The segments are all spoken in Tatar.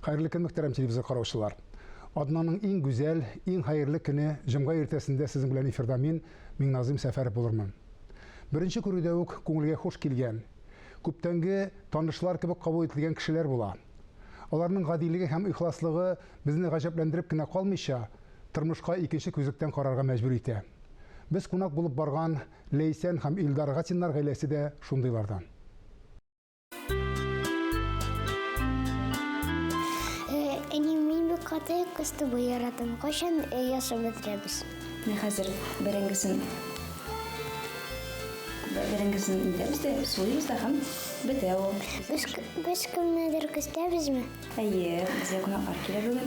Hayırlı kün muhterem televizyon karavuşçular. Adnanın en güzel, en hayırlı günü Cumga ertesinde sizin bilen efirde min Nazim Sefer bulurman. Birinci körüde ok ko'ngilga hoş kelgan, köptengi tanışlar gibi kabul etilgen kişiler bula. Onların gadiligi hem ihlasligi bizni gajaplandirib kina kalmayşa, turmushqa ikinci közükten kararga mecbur ite. Biz konak bulup bargan Leysen hem Ildar Gatinlar gailesi de şundaylardan. Kataya kısты bu yaratın. Kaçan yaşam bitirebiz. Ne hazır biringisini indiriz de suyumuz da hem bitiyor. Biz kimnedir kıstayız mı? Hayır, bize konaklar kire bugün.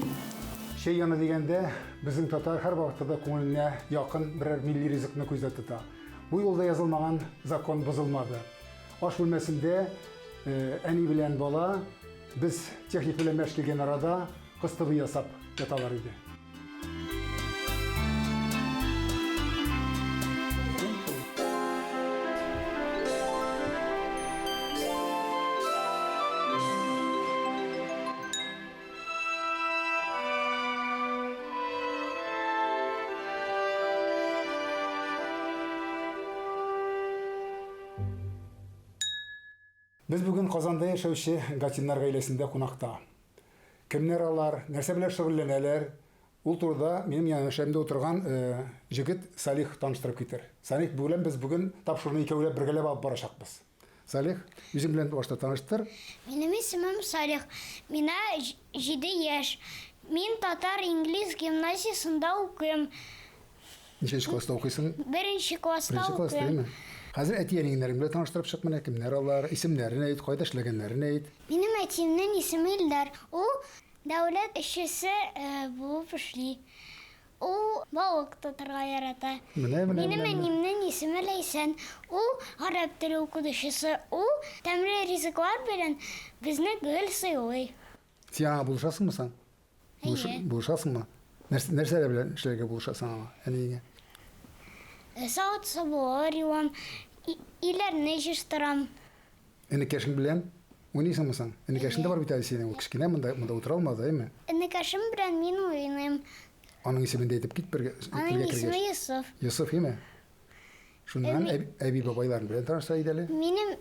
Şey yanı degende bizim Tatar her vaxtda ko'ngilne yakın birer milli rizikni ko'zda tuta. Bu yolda yazılmagan zakon bozulmadı. Aş bölmesinde eni bilen bala biz texnik bilen meşk kelgen arada kıstıbı yasap yatalar idi. Biz bugün Kazanda yaşauşu Gatinlar gailesinde konakta. Kimler alar, nerse bilen şögülleneler, ul turda benim yanışımda oturgan jigit Salih tanıştırıp gitir. Salih bilen biz bugün tapşırını ikewlep birgelep alıp baracakbız. Salih, bizim bilen başta tanıştır. Benim ismim Salih. Mina 7 yaş. Min Tatar İngiliz gimnaziyasında okuyum. Neçinci klasta okuysun? Birinci klasta Birinci klasta değil okuyum. mi? Hazır etiyeninlerin bile tanıştırıp çıkmana kimler alar, isimlerini ait, kayda işlegenlerini ait. Benim etimden ismi İldar. O devlet işçisi bu pişli. O balık tutarga yarata. Benim enimden ismi Leysen. O Arap dili okuduşusu. O temri riziklar bilen bizne gül sayıyor. Sen buluşasın mı sen? Hayır. Buluşasın mı? Nerede bilen işlerge buluşasın ama? Yani Saat sabah arıyorum. İlerine iştiram. Enikeşin bilen, oynaysan mı sen? Enikeşin de var bir tanesi. O kişkine mında oturalmaz değil mi? Enikeşim bilen min oynayayım. Onun ismini de edip git bir Onun ismi Yusuf. Yusuf değil mi? Şundan Ebi babayların bilen tanışsa ideli. Benim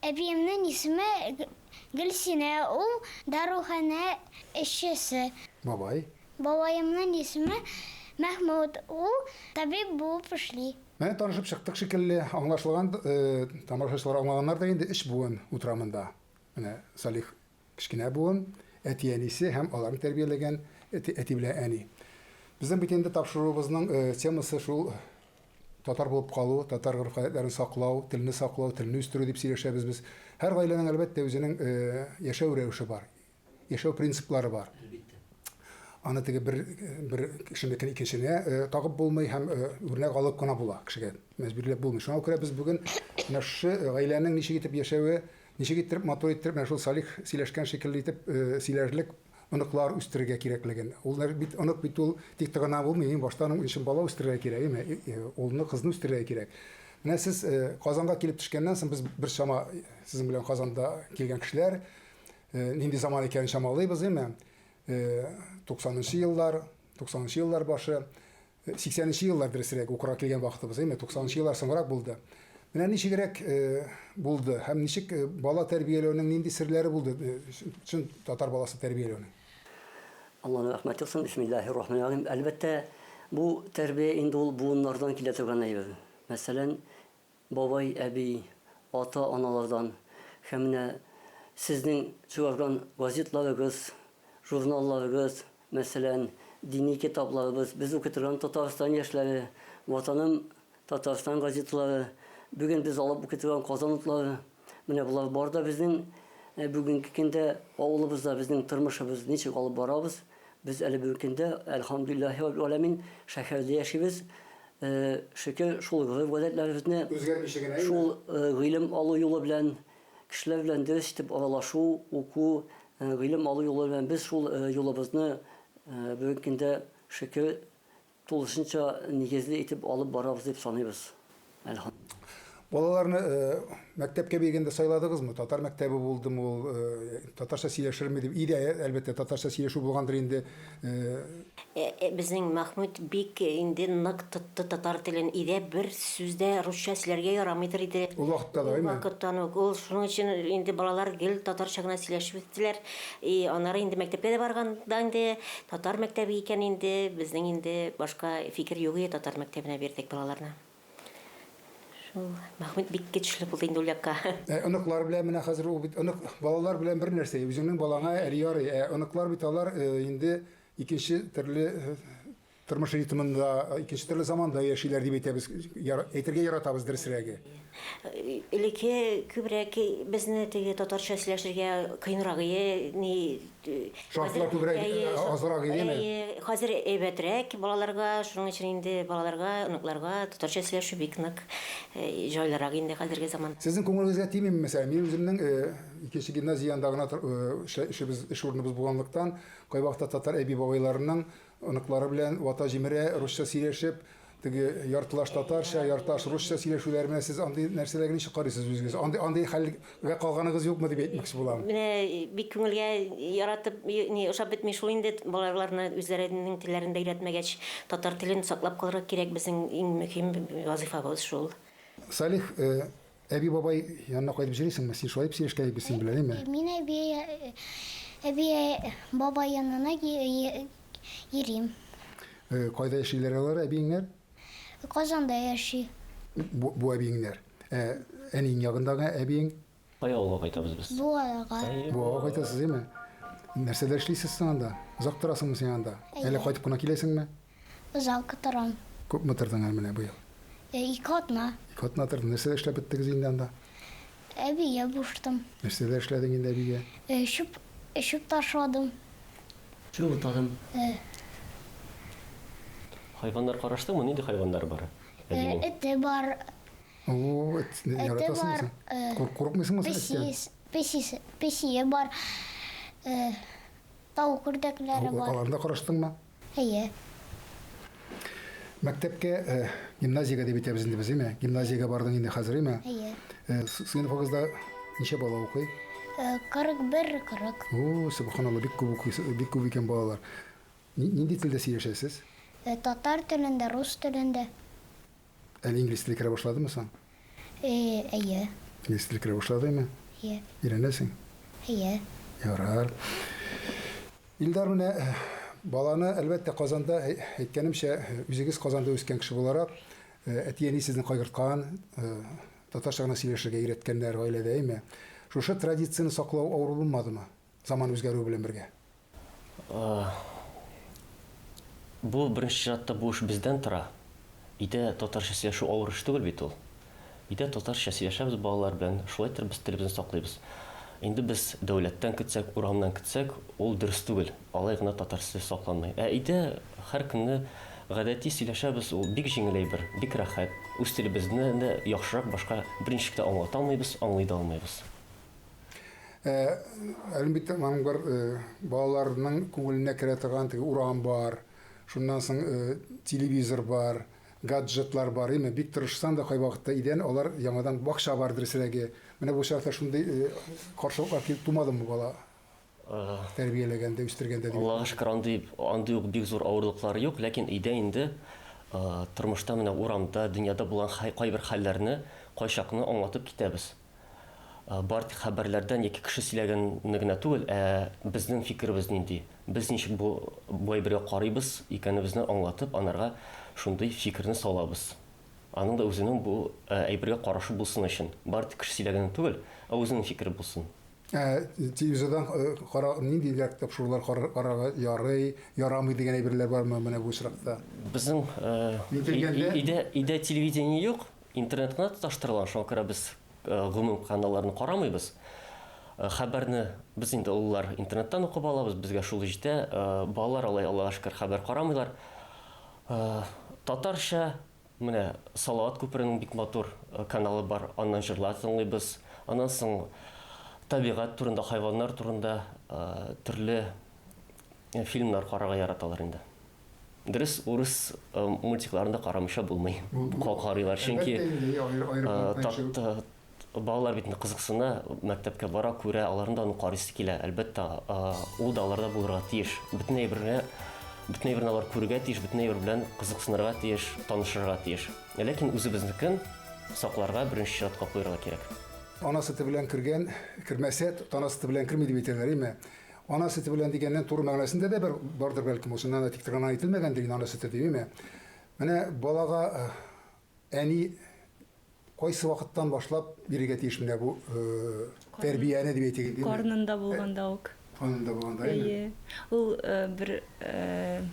ebiyemden ismi Gülsine. O daruhane işçisi. Babay. Babayımdan ismi Mahmud. O tabi bu pişli. Ben tanışıp çıktık şekilde anlaşılan tamaşaçılar anlayanlar da indi iş buğun utıramında. Yani Salih kişkine buğun, etiyenisi hem alarını terbiyelegen eti bile eni. Bizim bitende tapşırığımızın teması şu Tatar bulup kalı, Tatar gırıf adetlerini saklav, tilini üstürü deyip söyleşebiz biz. Her gailenin elbette özünün yaşav revişi var, yaşav prinsipleri var. Ana tege bir kişinin ikincisine takip bulmayı hem örnek alıp kana bula kişiye mecburiyle bulmuş. Ona göre biz bugün şu ailenin nişe gidip yaşayı, nişe getirip motor ettirip meşhur Salih sileşken şekilde edip silerlik onuklar üstürge kireklegen. Onlar bit onuk bitul dik tıgana bulmayın. Baştan için bala üstürge kirek mi? Oğlunu kızını üstürge kirek. Ne siz Kazan'a gelip düşkenden sonra biz bir şama sizin bilen Kazan'da gelgen kişiler hindi zaman iken şamalıyız değil mi? 90'lı yıllar başı 80'li yıllar direkt okura kelgen vaxtımız değil mi? 90'lı yıllar sonra buldu. Mene nişi gerek buldu. Hem nişik bala terbiyelerinin nindi sirleri buldu. Için Tatar balası terbiyelerinin. Allah'ın rahmeti olsun. Bismillahirrahmanirrahim. Elbette bu terbiye indul bunlardan kiletirgen eyvallah. Mesela babay, ebi, ata, analardan hem sizin çıkargan gazetlarınız, jurnallarınız, mesela dini kitaplarımız, biz okutulan Tatarstan yaşları, vatanım Tatarstan gazeteleri, bugün biz alıp okutulan kazanıtları, bunlar bu arada bizim bugünkünde oğlumuzda bizim tırmışımız niçin alıp barabız, biz bugünkünde elhamdülillahi ve alemin şehirde yaşıyoruz. Şükür şul gazetelerimizde şul ilim alı yolu bilen kişiler bilen ders tip aralaşu, oku, ilim alı yolu bilen biz şul yolumuzni bugünkünde şükür to'lisincha negizli etib olib boramiz deb sanaymiz. Балаларны мәктәпкә бергәндә сайладыгызмы? Татар мәктәбе булдымы ул? Татарча сөйләшерме дип. Идә әлбәттә татарча сөйләшү булгандыр инде. Безнең Махмуд бик инде нык тотты татар телен. Идә бер сүздә русча сөйләргә ярамыйдыр иде. Ул вакытта да, әйме? Вакыттан ук ул шуның өчен инде балалар гел татарча гына сөйләшеп үттеләр. Аннары инде мәктәпкә дә барганда инде татар мәктәбе икән инде безнең инде башка фикер юк иде татар мәктәбенә бирдек балаларны. Шул Махмуд бик көчле булды инде ул якка. Оныклар белән менә хәзер ул бит балалар белән бер нәрсә. Үзеңнең балаңа әле ярый. Оныклар бит алар инде икенче төрле тормыш ритмында, икенче төрле заманда яшиләр дип әйтәбез. Әйтергә яратабыз дөресрәге. Элекке күбрәк безне теге татарча сөйләшергә кыенрак ни Шартлар күбрәк азрак идеме? Хәзер әйбәтрәк балаларга, шуның өчен инде балаларга, оныкларга татарча сөйләшү бик нык җайлырак инде хәзерге заманда. Сезнең күңелегезгә тимиме мәсәлән? Мин үземнең икенче гимназиянда гына эш урыныбыз булганлыктан, кай вакытта татар әби бабайларының оныклары белән вата җимерә, русча сөйләшеп, теге яртылаш татарча, яртылаш русча сөйләшүләр менә сез андый нәрсәләргә ничек карыйсыз үзегез? Андый хәлгә калганыгыз юкмы дип әйтмәкче булам. Менә бик күңелгә яратып, ошап бетми шул инде балаларны үзләренең телләрендә өйрәтмәгәч, татар телен саклап калырга кирәк, безнең иң мөһим вазифабыз шул. Салих, әби бабай янына кайтып җирисеңме? Син шулай сөйләшкән син беләме? Мин әби бабай янына йөрим. Кайда яшиләр алар әбиеңнәр? Казанда яши. Бу әбиеңнәр. Әнинең ягындагы әбиең? Кая авылга кайтабыз без? Буага. Буага кайтасыз, әйме? Нәрсәләр эшлисез син анда? Узак торасыңмы син анда? Әле кайтып кына киләсеңме? Узак торам. Күпме тордың әле менә бу ел? 2 атна. Катна тордың. Нәрсәләр эшләп беттегез инде анда? Әбигә буштым. Нәрсәләр эшләдең инде әбигә? Шуп ташладым. Чү тадым. Хайваннар караштыңмы? Нинди хайваннар бар? Эте бар. О, яратасың. Курыкмыйсыңмы син? Песие бар. Тауык үрдәкләре бар. Аларны караштыңмы? Әйе. Мәктәпкә, гимназиягә дип әйтәбез инде без, әйме? Гимназиягә бардың инде хәзер, әйме? Әйе. Сыйныфыгызда ничә бала укый? 41-40. О, субханалла, бик күп икән балалар. Нинди телдә сөйләшәсез? Татар телендә, рус телендә. Әле инглиз теле керә башладымы соң? Әйе. Инглиз теле керә башладымы? Әйе. Өйрәнәсең? Әйе. Ярар. Илдар, менә баланы әлбәттә Казанда әйткәнемчә, үзегез Казанда үскән кеше буларак, әти-әни сезне кайгырткан, татарча гына сөйләшергә өйрәткәннәр гаиләдә, әйме? Шушы традицияны саклау авыр булмадымы? Заман үзгәрү белән бергә. Бу беренче чиратта бу эш бездән тора. Идә татарча сөйләшү авыр эш түгел бит ул. Идә татарча сөйләшәбез балалар белән, шулай итеп без телебезне саклыйбыз. Инде без дәүләттән көтсәк, урамнан көтсәк, ул дөрес түгел. Алай гына татарча сакланмый. Идә һәр көнне гадәти сөйләшәбез, ул бик җиңел әйбер, бик рәхәт. Үз телебезне яхшырак башка берничек тә аңлата алмыйбыз, аңлый да алмыйбыз. Әлбәттә, моның бар балаларның күңеленә керә торган урам бар. Шуннан соң телевизор бар, гаджетлар бар. Әйме, бик тырышсаң да кай вакытта идән алар яңадан бакча бар дөресрәге. Менә бу шартлар шундый каршылыкка килеп тумадымы бала? Тәрбияләгәндә, үстергәндә дип. Аллаһка шөкер, андый ук бик зур авырлыклары юк, ләкин идә инде тормышта менә урамда, дөньяда булган кайбер хәлләрне кайчакны аңлатып китәбез. Бар хәбәрләрдән яки кеше сөйләгәнне генә түгел, безнең фикеребез нинди? Без ничек бу әйбергә карыйбыз икәнебезне аңлатып, анарга шундый фикерне салабыз. Аның да үзенең бу әйбергә карашы булсын өчен. Бар кеше сөйләгәнне түгел, үзенең фикере булсын. Телевизордан нинди тапшырулар карарга ярый, ярамый дигән әйберләр бармы менә бу очракта? Безнең идә телевидение юк, интернетка тоташтырылган, шуңа күрә без гомум каналларны карамыйбыз. Хәбәрне без инде уллар интернеттан укып алабыз, безгә шул җитә. Балалар алай Аллаһка шөкер хәбәр карамыйлар. Татарча менә Салават күперенең бик матур каналы бар, аннан җырлар тыңлыйбыз. Аннан соң табигать турында, хайваннар турында төрле фильмнар карарга яраталар инде. Дөрес, урыс мультикларында карамыйча булмый. Карыйлар, чөнки балалар бит кызыксына, мәктәпкә бара, күрә, аларның да аны карыйсы килә. Әлбәттә, ул да аларда булырга тиеш. Бөтен әйберне алар күрергә тиеш, бөтен әйбер белән кызыксынырга тиеш, танышырга тиеш. Ләкин үзебезнекен сакларга беренче чиратка куярга кирәк. Ана сөте белән кермәсә, ана сөте белән керми дип әйтәләр, име? Ана сөте белән дигәннән туры мәгънәсендә дә бер бардыр бәлкем, шуннан да тик торган әйтелмәгәндер ана сөте дип, менә балага әни кайсы вакыттан башлап бирергә тиеш менә бу тәрбияне дип әйтәләр. Карнында булганда ук. Карнында булганда, әйе. Ул бер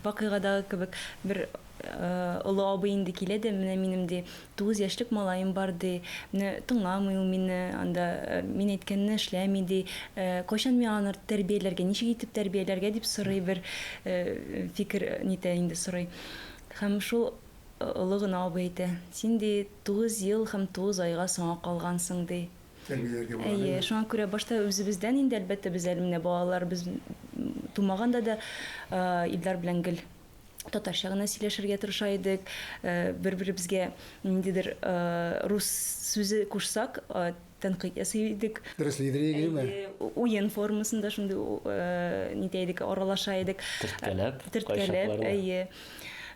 вакыйгадагы кебек бер олы абый инде килә дә, менә минем дә 9 яшьлек малаем бар ди. Менә тыңламый ул мине, анда мин әйткәнне эшләми ди. Кайчан мин аны тәрбияләргә, ничек итеп тәрбияләргә дип сорый, бер фикер нитә инде сорый. Һәм шул олы гына абый әйтә: "Син ди 9 ел һәм 9 айга соңга калгансың ди." Әйе, шуңа күрә башта үзебездән инде әлбәттә без әле менә балалар без тумаганда да Илдар белән гел татарча гына сөйләшергә тырыша идек. Бер-беребезгә ниндидер рус сүзе кушсак, тәнкыйть ясый идек. Дөрес лидерегеме? Уен формасында шундый нитә идек, аралаша идек. Төрткәләп, әйе.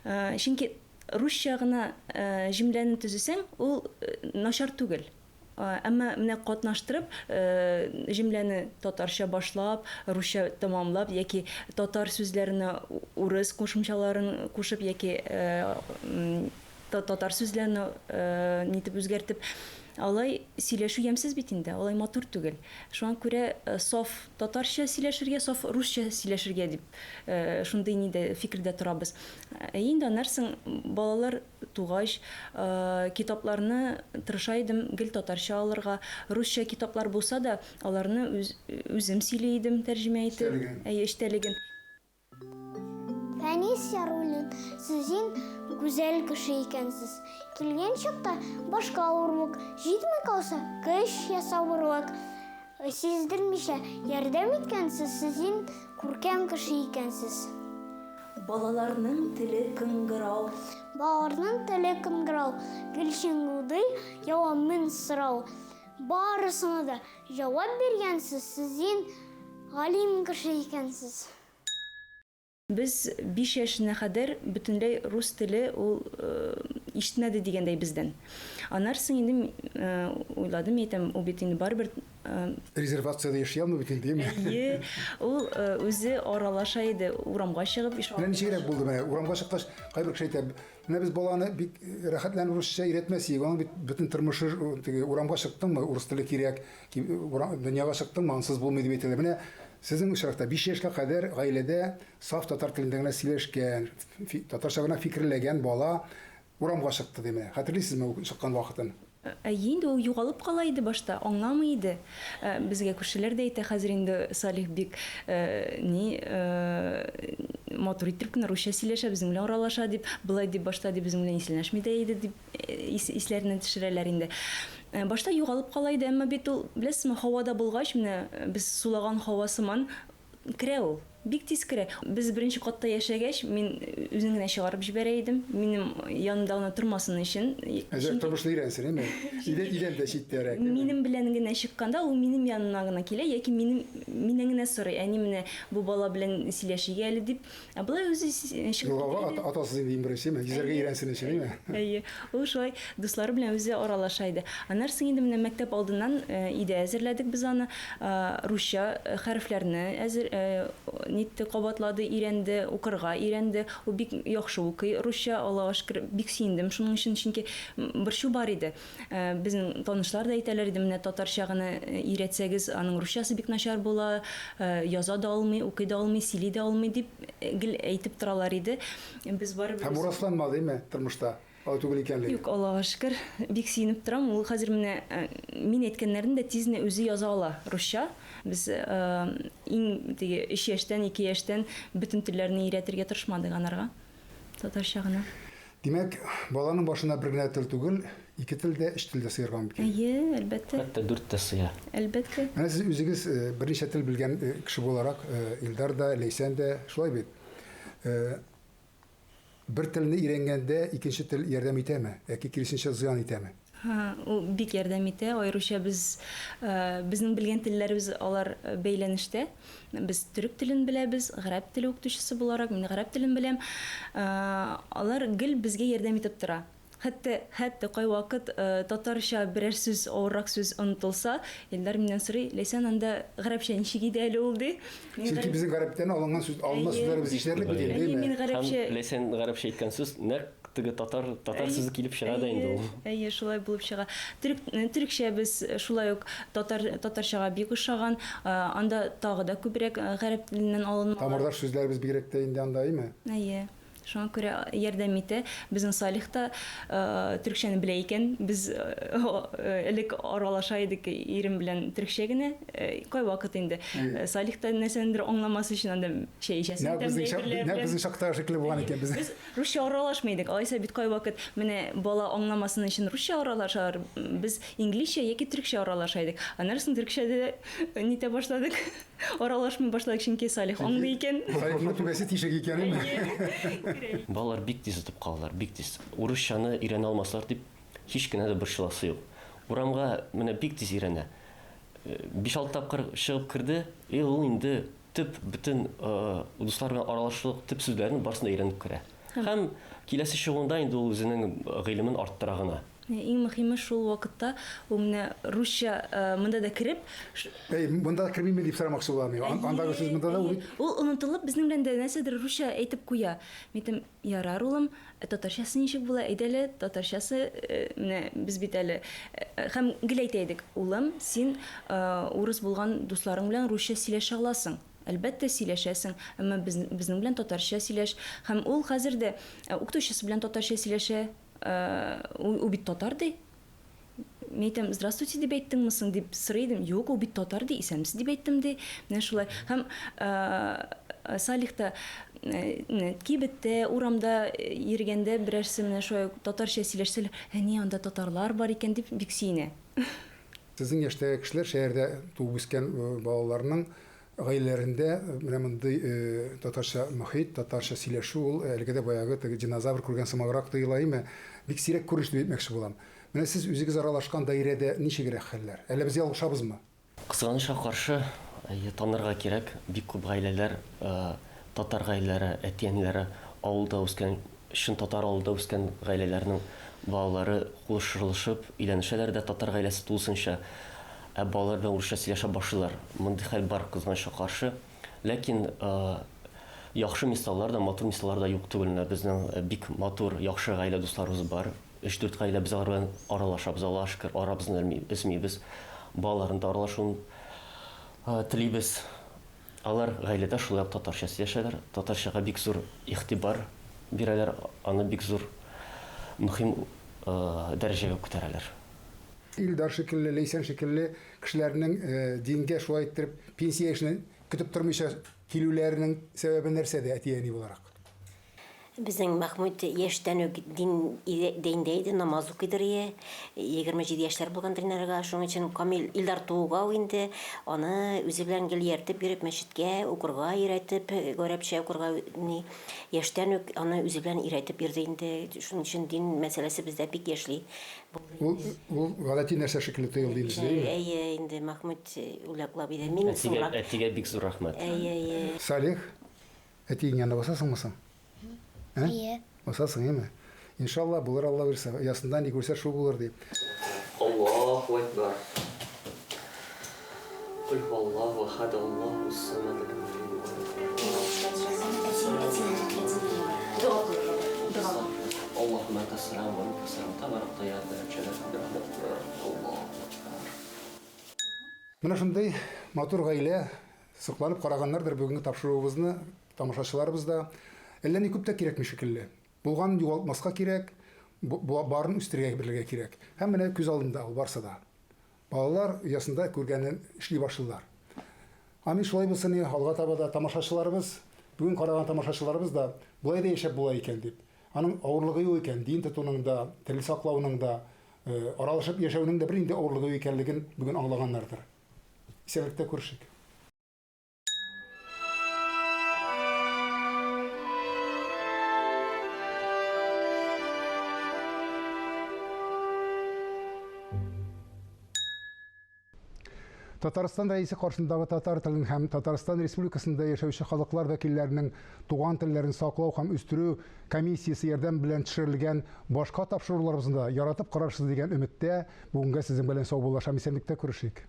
Чөнки русча гына җөмләне төзесәң, ул начар түгел. Әмма менә катнаштырып, җөмләне татарча башлап, русча тәмамлап, яки татар сүзләренә урыс кушымчаларын кушып, яки татар сүзләрне нитеп үзгәртеп, алай сөйләшү ямсыз бит инде, алай матур түгел. Шуңа күрә саф татарча сөйләшергә, саф русча сөйләшергә дип шундый ниндә фикердә торабыз. Инде аннарсын балалар тугач китапларны тырыша идем гел татарча алырга. Русча китаплар булса да, аларны үзем сөйли идем тәрҗемә итеп. Эчтәлеген. Фәнис Яруллин, сізин гүзәл кеше икәнсез. Килгән чакта башка авырлык, җитми калса, кеш ясавырлык. Сиздермичә ярдәм иткәнсез, сізин күркәм кеше икәнсез. Балаларның теле кыңгырау. Балаларның теле кыңгырау, гөлшенгүдый явамын сорау. Барысына да җавап биргәнсез, сізин галим кеше икәнсез. Без 5 яшенә кадәр бөтенләй рус теле ул ишетмәде дигәндәй бездән. Аннарсын инде уйладым, әйтәм, ул бит инде барбер Резервацияда яшәйме бит инде, әйе, ул үзе аралаша иде, урамга чыгып иш. Менә ничегрәк булды менә, урамга чыккач, кайбер кеше әйтә, менә без баланы бик рәхәтләнеп русча өйрәтмәсек, аның бит бөтен тормышы урамга чыктыңмы, урыс теле кирәк, дөньяга чыктыңмы, ансыз булмый дип әйтәләр. Менә сезнең очракта 5 яшькә кадәр гаиләдә саф татар телендә генә сөйләшкән, татарча гына фикерләгән бала урамга чыкты диме? Хәтерлисезме ул чыккан вакытын? Инде ул югалып кала иде башта, аңламый иде. Безгә күршеләр дә әйтә, хәзер инде Салих бик матур итеп кенә русча сөйләшә, безнең белән аралаша дип, булай дип башта дип безнең белән сөйләшми дә иде дип исләренә төшерәләр инде. Башта югалып кала иде, әмма бит ул, беләсезме, һавада булгач, менә без сулаган һава сыман керә ул. Бик тиз керә. Без беренче катта яшәгәч, мин үзен генә чыгарып җибәрә идем. Минем янымда гына тормасын өчен. Әзер тормышлы өйрәнсен, әйме? Идәндә читтәрәк. Минем белән генә чыкканда, ул минем янына гына килә, яки миннән генә сорый. Әни менә бу бала белән сөйләшергә әле дип. Булай үзе чыгып. Атасы дигән берсе, йөзәргә өйрәнсен өчен, әйме? Әйе. Ул шулай дуслары белән үзе аралаша иде. Аннарсын инде менә мәктәп алдыннан идә әзерләдек без аны. Русча хәрефләрне нитте кабатлады, өйрәнде, укырга өйрәнде. Ул бик яхшы укый русча, Аллаһка шөкер, бик сөендем шуның өчен, чөнки борчу бар иде. Безнең танышлар да әйтәләр иде, менә татарча гына өйрәтсәгез, аның русчасы бик начар була, яза да алмый, укый да алмый, сөйли дә алмый дип гел әйтеп торалар иде. Без барыбыз. Һәм урасланмады, әйме, тормышта? Алай түгел икәнлеге. Юк, Аллаһка шөкер, бик сөенеп торам. Ул хәзер менә мин әйткәннәрен дә тиз үзе яза ала русча. Без иң 3 яшьтән, 2 яшьтән бөтен телләрне өйрәтергә тырышмадык анарга. Татарча гына. Димәк, баланың башына бер генә тел түгел, 2 телдә, 3 телдә сыйрган бит. Әйе, әлбәттә. Хәтта 4 тә сыя. Әлбәттә. Менә сез үзегез берничә тел белгән кеше буларак, Илдар да, Ләйсән дә шулай бит. bir телне өйрәнгәндә икенче тел ярдәм итәме, яки киресенчә зыян итәме? Ул бик ярдәм итә. Аеруча безнең белгән телләребез алар бәйләнештә. Без төрек телен беләбез, гарәп теле укытучысы буларак, мин гарәп телен беләм. Алар гел безгә ярдәм итеп тора. Хәтта кай вакыт татарча берәр сүз, авыррак сүз онытылса, Илдар миннән сорый, "Ләйсән, анда гарәпчә ничек иде әле ул?" ди. Чөнки безнең гарәптән алынган сүз, алынган сүзләребез ишетерлек бит инде. Мин Һәм гарәпчә ләсән гарәпчә әйткән сүз нәкъ теге татар сүзе килеп чыга да инде ул. Әйе, шулай булып чыга. Төрекчә без шулай ук татарчага бик ошаган, анда тагы да күбрәк гарәп теленнән алынган. Тамырдаш сүзләребез бигрәк тә инде анда, әйме? Әйе. Шуңа күрә ярдәм итә. Безнең Салих та төрекчәне белә икән. Без элек аралаша идек ирем белән төрекчә генә. Кай вакыт инде. Салих та нәрсәндер аңламас өчен анда чәй эчәсен. Безнең шактагы шикелле булган икән без. Без русча аралашмыйдык. Алайса бит кай вакыт менә бала аңламасын өчен русча аралашалар. Без инглизчә яки төрекчә аралаша идек. Аннан соң төрекчәдә нитә башладык. Аралашмый башладык, чөнки Салих аңлый икән. Салихның түбәсе тишек икән. Балалар бик тиз үтеп калалар, бик тиз. Урысчаны өйрәнә алмаслар дип һич кенә дә борчыласы юк. Урамга менә бик тиз өйрәнә. 5-6 тапкыр чыгып керде, ул инде төп бөтен дуслар белән аралашулык төп сүзләрне барсын да өйрәнеп керә. Һәм киләсе чыгуында инде ул үзенең гыйлемен арттыра гына. Иң мөһиме шул вакытта ул менә русча монда да кирип, Монда кермиме дип сорамакчы булам. Андагы сүз монда да ул. ул онытылып безнең белән дә нәрсәдер русча әйтеп куя. Мин ярар улым, татарчасы ничек була? Әйдәле, татарчасы менә без бит әле һәм гел әйтәйдек. Улым, син урыс булган дусларың белән русча сөйләшә аласың. Әлбәттә сөйләшәсең, әмма безнең белән татарча сөйләш. Һәм ул хәзер дә укытучысы белән татарча сөйләшә. Ул бит татар ди. Мин әйтәм, "Здравствуйте" дип әйттеңме соң дип сорыйдым. Юк, ул бит татар ди, исәнмесез дип әйттем ди. Менә шулай. Һәм Салих та кибеттә, урамда йөргәндә берәрсе менә шулай татарча сөйләшсәләр, "Ни, анда татарлар бар икән" дип бик сөенә. Сезнең яшьтәге кешеләр шәһәрдә туып үскән балаларның гаиләләрендә менә мондый татарча мөхит, татарча сөйләшү ул әлегә дә баягы теге динозавр күргән сымаграк тоелаймы? Бик сирәк күреш дип әйтмәкче булам. Менә сез үзегез аралашкан даирәдә ничегрәк хәлләр? Әллә без ялгышабызмы? Кызганычка каршы танырга кирәк, бик күп гаиләләр, татар гаиләләре, әти-әниләре авылда үскән, шын татар авылда үскән гаиләләрнең балалары кулышылышып өйләнешәләр дә татар гаиләсе тулысынча. Балалар белән урысча сөйләшә башлыйлар. Мондый хәл бар кызганычка каршы. Ләкин яхшы мисаллар да, матур мисаллар да юк түгел. Безнең бик матур, яхшы гаилә дусларыбыз бар. 3-4 гаилә без алар белән аралашабыз, Аллаһка шөкер, арабызны эзмибез. Балаларын да аралашуын телибез. Алар гаиләдә шулай татарча сөйләшәләр. Татарчага бик зур игътибар бирәләр, аны бик зур мөһим дәрәҗәгә күтәрәләр. Илдар шикелле, Ләйсән шикелле кешеләрнең дингә шулай итеп пенсия эшен көтеп тормыйча килүләренең сәбәбе нәрсәдә әти-әни буларак? Безнең Мәхмүд яшьтән үк диндә иде, намаз укыйдыр. 27 яшьләр булган тренерга, шуның өчен Камил Илдар тууга инде, аны үзе белән гел йөртеп биреп мәчеткә укырга өйрәтеп, гарәпчә укырга яшьтән үк аны үзе белән өйрәтеп бирде инде. Шуның өчен дин мәсьәләсе бездә бик яшьли. Ул гадәти нәрсә шикелле тоелды инде. Әйе, инде Мәхмүд уйлаклап иде. Мин соңрак. Әтигә бик зур рәхмәт. Әйе. Салих, әтиң янында басасыңмы соң? Әйе. Басасың, әйме? Иншалла булыр, Алла бирсә. Ясында ни күрсә шул булыр дип. Аллаһу акбар. Кул һуаллаһу ахад, Аллаһу ссамад. Аллаһумма тассалам ва мутассалам. Табаракта я Аллаһу. Менә шундый матур гаилә сакланып караганнардыр бүгенге тапшыруыбызны тамашачыларыбыз да. Әллә ни күп тә кирәкме шикелле. Булган югалтмаска кирәк, барын үстергә берлегә кирәк. Һәм менә күз алдында ул барса да. Балалар ясында күргәнен эшли башлыйлар. Амин шулай булсын, алга таба да тамашачыларыбыз, бүген караган тамашачыларыбыз да булай да яшәп була икән дип. Аның авырлыгы юк икән, дин тотуның да, тел саклауның да, аралашып яшәүнең дә бер инде авырлыгы икәнлеген бүген аңлаганнардыр. Исәнлектә күрешик. Татарстан рәисе каршындагы татар телен һәм Татарстан Республикасында яшәүче халыклар вәкилләренең туган телләрен саклау һәм үстерү комиссиясе ярдәм белән төшерелгән башка тапшыруларыбызда яратып карарсыз дигән өметтә бүгенгә сезнең белән саубуллашам, исәнлектә күрешик.